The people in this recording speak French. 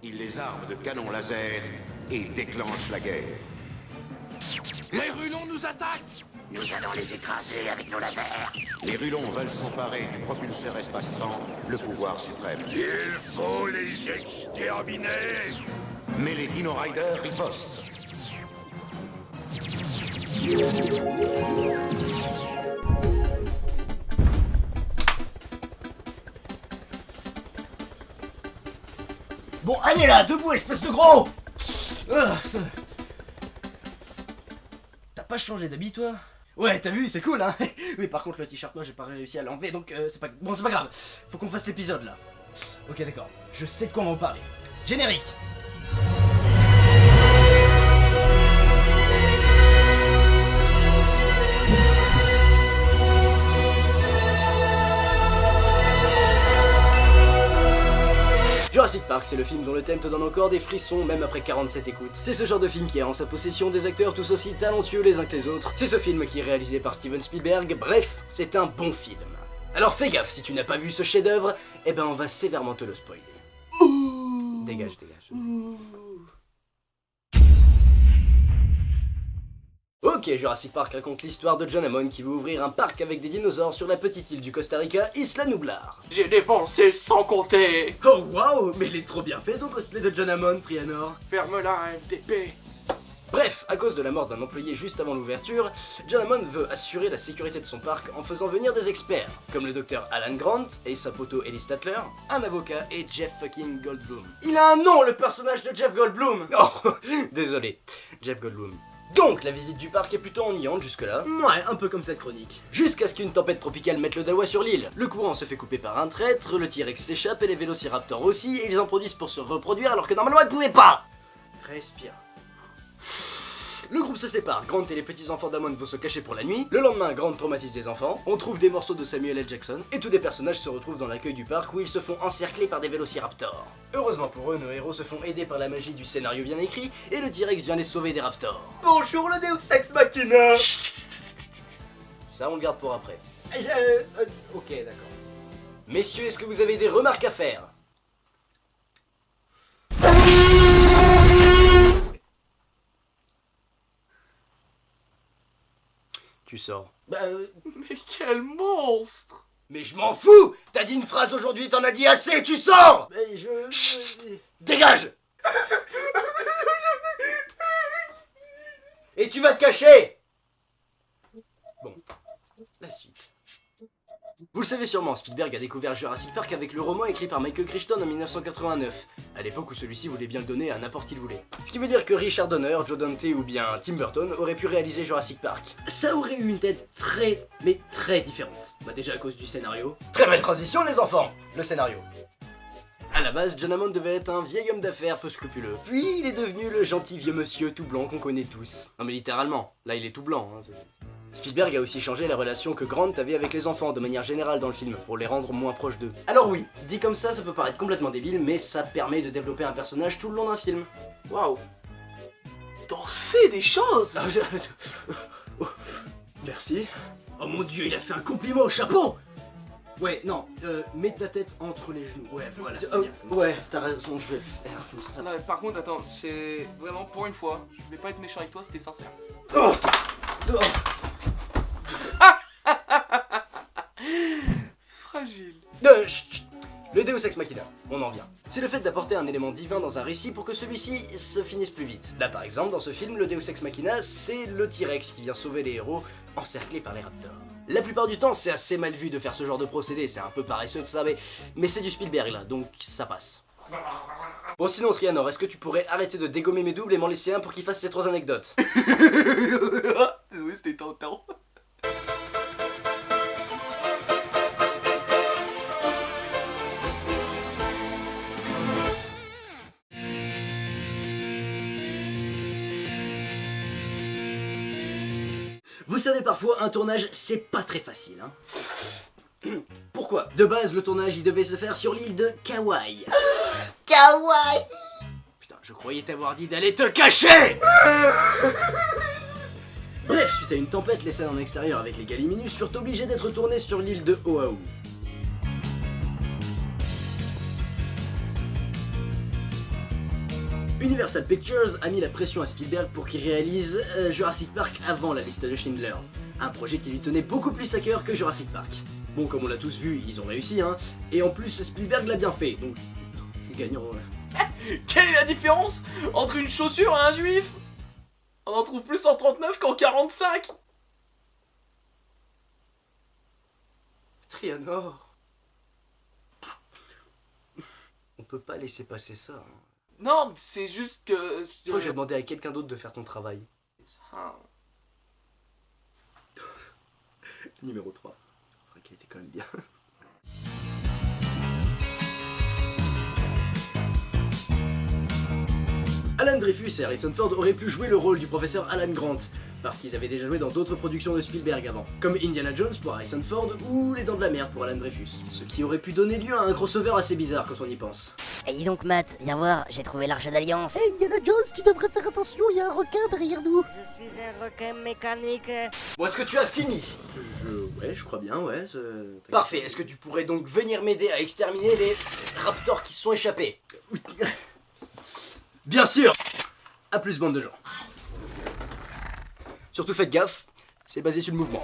Il les arme de canons laser et déclenche la guerre. Les Rulons nous attaquent! Nous allons les écraser avec nos lasers. Les Rulons veulent s'emparer du propulseur espace-temps, le pouvoir suprême. Il faut les exterminer. Mais les Dino Riders ripostent. Bon, allez là, debout, espèce de gros. T'as pas changé d'habit, toi? Ouais, t'as vu, c'est cool, hein. Oui, par contre, le t-shirt, moi, j'ai pas réussi à l'enlever, donc c'est pas... Bon, c'est pas grave. Faut qu'on fasse l'épisode, là. Ok, d'accord. Je sais de quoi on va parler. Générique. Jurassic Park, c'est le film dont le thème te donne encore des frissons même après 47 écoutes. C'est ce genre de film qui a en sa possession des acteurs tous aussi talentueux les uns que les autres. C'est ce film qui est réalisé par Steven Spielberg, bref, c'est un bon film. Alors fais gaffe, si tu n'as pas vu ce chef-d'œuvre, eh ben on va sévèrement te le spoiler. Dégage, dégage. Ok, Jurassic Park raconte l'histoire de John Hammond qui veut ouvrir un parc avec des dinosaures sur la petite île du Costa Rica, Isla Nublar. J'ai dépensé sans compter. Oh waouh, mais il est trop bien fait ton cosplay de John Hammond, Trianor. Ferme la FDP. Bref, à cause de la mort d'un employé juste avant l'ouverture, John Hammond veut assurer la sécurité de son parc en faisant venir des experts, comme le docteur Alan Grant et sa poteau Ellie Statler, un avocat et Jeff fucking Goldblum. Il a un nom, le personnage de Jeff Goldblum. Oh, désolé, Jeff Goldblum. Donc, la visite du parc est plutôt ennuyante jusque-là. Ouais, un peu comme cette chronique. Jusqu'à ce qu'une tempête tropicale mette le dawa sur l'île. Le courant se fait couper par un traître, le T-Rex s'échappe et les vélociraptors aussi, et ils en produisent pour se reproduire alors que normalement ils pouvaient pas. Respire. Le groupe se sépare, Grant et les petits-enfants d'Hammond vont se cacher pour la nuit. Le lendemain, Grant traumatise les enfants, on trouve des morceaux de Samuel L. Jackson, et tous les personnages se retrouvent dans l'accueil du parc où ils se font encercler par des vélociraptors. Heureusement pour eux, nos héros se font aider par la magie du scénario bien écrit, et le T-Rex vient les sauver des raptors. Bonjour le Deus Ex Machina. Ça on le garde pour après. Ok, d'accord. Messieurs, est-ce que vous avez des remarques à faire? Tu sors. Mais quel monstre. Mais je m'en fous. T'as dit une phrase aujourd'hui, t'en as dit assez, tu sors. Mais Chut. Dégage. Et tu vas te cacher. Bon, la suite. Vous le savez sûrement, Spielberg a découvert Jurassic Park avec le roman écrit par Michael Crichton en 1989, à l'époque où celui-ci voulait bien le donner à n'importe qui le voulait. Ce qui veut dire que Richard Donner, Joe Dante ou bien Tim Burton auraient pu réaliser Jurassic Park. Ça aurait eu une tête très différente. Bah déjà à cause du scénario. Très belle transition les enfants. Le scénario. À la base, John Hammond devait être un vieil homme d'affaires peu scrupuleux. Puis il est devenu le gentil vieux monsieur tout blanc qu'on connaît tous. Non mais littéralement, là il est tout blanc. Hein, Spielberg a aussi changé la relation que Grant avait avec les enfants de manière générale dans le film, pour les rendre moins proches d'eux. Alors oui, dit comme ça peut paraître complètement débile, mais ça permet de développer un personnage tout le long d'un film. Waouh. T'en sais des choses. Merci. Oh mon dieu, il a fait un compliment au chapeau. Ouais, non, mets ta tête entre les genoux. Ouais, voilà. Ouais, t'as raison, je vais le faire comme ça. Non, mais par contre, attends, c'est vraiment pour une fois. Je voulais pas être méchant avec toi, c'était sincère. Oh. Fragile. Chut. Le Deus Ex Machina, on en vient. C'est le fait d'apporter un élément divin dans un récit pour que celui-ci se finisse plus vite. Là par exemple, dans ce film, le Deus Ex Machina, c'est le T-Rex qui vient sauver les héros encerclés par les raptors. La plupart du temps, c'est assez mal vu de faire ce genre de procédé, c'est un peu paresseux tout ça, mais c'est du Spielberg là, donc ça passe. Bon sinon Trianor, est-ce que tu pourrais arrêter de dégommer mes doubles et m'en laisser un pour qu'il fasse ces 3 anecdotes? Désolé, c'était tentant. Vous savez, parfois, un tournage, c'est pas très facile, hein. Pourquoi? De base, le tournage, il devait se faire sur l'île de Kauai. Kauai. Putain, je croyais t'avoir dit d'aller te cacher. Bref, suite à une tempête, les scènes en extérieur avec les Gallimimus furent obligées d'être tournées sur l'île de Oahu. Universal Pictures a mis la pression à Spielberg pour qu'il réalise Jurassic Park avant la liste de Schindler, un projet qui lui tenait beaucoup plus à cœur que Jurassic Park. Bon, comme on l'a tous vu, ils ont réussi, hein, et en plus Spielberg l'a bien fait, donc c'est gagnant. Quelle est la différence entre une chaussure et un juif? On en trouve plus en 39 qu'en 45. Trianor, on peut pas laisser passer ça. Hein. Non, c'est juste que... Je crois que j'ai demandé à quelqu'un d'autre de faire ton travail. Ah. Numéro 3. C'est vrai qu'il était quand même bien. Alan Dreyfus et Harrison Ford auraient pu jouer le rôle du professeur Alan Grant, parce qu'ils avaient déjà joué dans d'autres productions de Spielberg avant, comme Indiana Jones pour Harrison Ford ou Les Dents de la Mer pour Alan Dreyfus, ce qui aurait pu donner lieu à un crossover assez bizarre quand on y pense. Et dis donc Matt, viens voir, j'ai trouvé l'Arche d'Alliance. Hey Indiana Jones, tu devrais faire attention, il y a un requin derrière nous. Je suis un requin mécanique. Bon, est-ce que tu as fini? Ouais, je crois bien, ouais. Parfait, est-ce que tu pourrais donc venir m'aider à exterminer les raptors qui se sont échappés? Bien sûr! À plus, bande de gens. Surtout faites gaffe, c'est basé sur le mouvement.